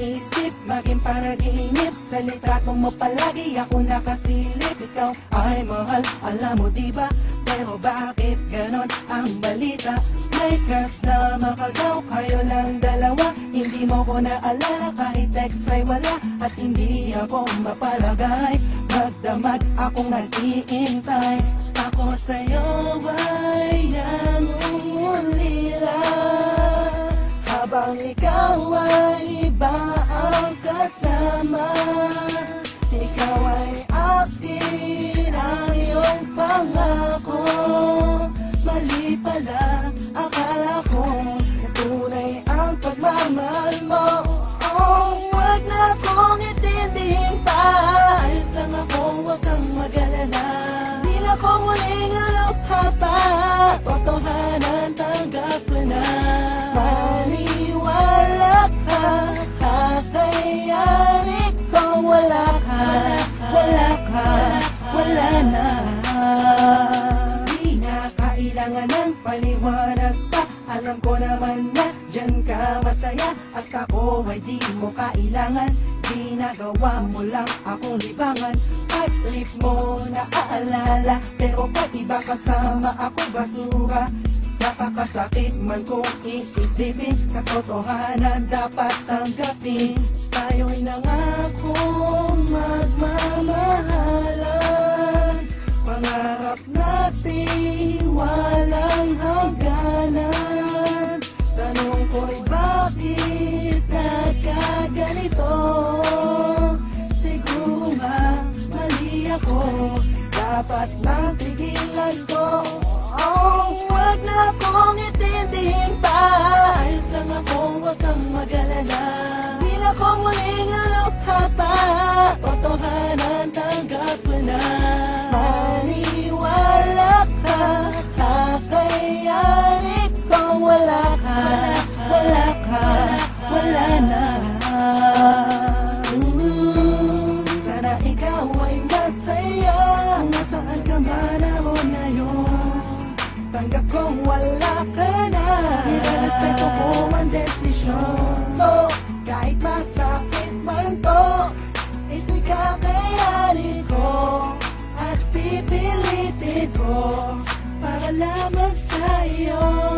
isip, maging panaginip. Sa litrato mo palagi ako nakasilip. Ikaw ay mahal, alam mo diba? Pero bakit ganon ang balita? May kasama ka daw, kayo lang dalawa. Hindi mo ko naalala, kahit text ay wala. At hindi ako mapalagay, magdamag akong nag-iintay. Ako sa'yo ay nangungulila, habang ikaw ay iba ang kasama. Ikaw ay akin, ang iyong pangako. Mali pala, akala ko tunay ang pagmamahal mo. Oh, wag na kong itindihin pa. Ayos lang ako, wag kang mag-alala. Di na ko muling alokha pa. Totohanan, tanggap ko na. Maniwala ka, kakayari ko. Wala ka, wala ka, wala na. Di na kailangan ng paliwanag pa. Alam ko naman na dyan ka masaya, at ako ay di mo kailangan. Ginagawa mo lang akong libangan. Pag-trip mo naaalala, pero pag iba kasama ako basura. Napakasakit man kung iisipin, katotohanan dapat tanggapin. Tayo'y nangakong magmamahalan, pangarap natin walang hangganan. Tanong ko'y bakit nagkaganito? Siguro nga mali ako, dapat nang tigilan ko. Oh, wag na akong itindihin pa. Ayos lang ako, wag kang mag-alala. Di na ko muling alokha pa. Totohanan, tanggap ko na. Maniwala ka, kakayari ko. Wala ka, wala ka, wala na. Sana ikaw ay masaya, nasaan ka man ako ngayon. Tanggap kong wala ka na, nirespeto ko ang desisyon mo. Kahit masakit man to, ito'y kakayanin ko. At pipilitin ko para lamang sa'yo.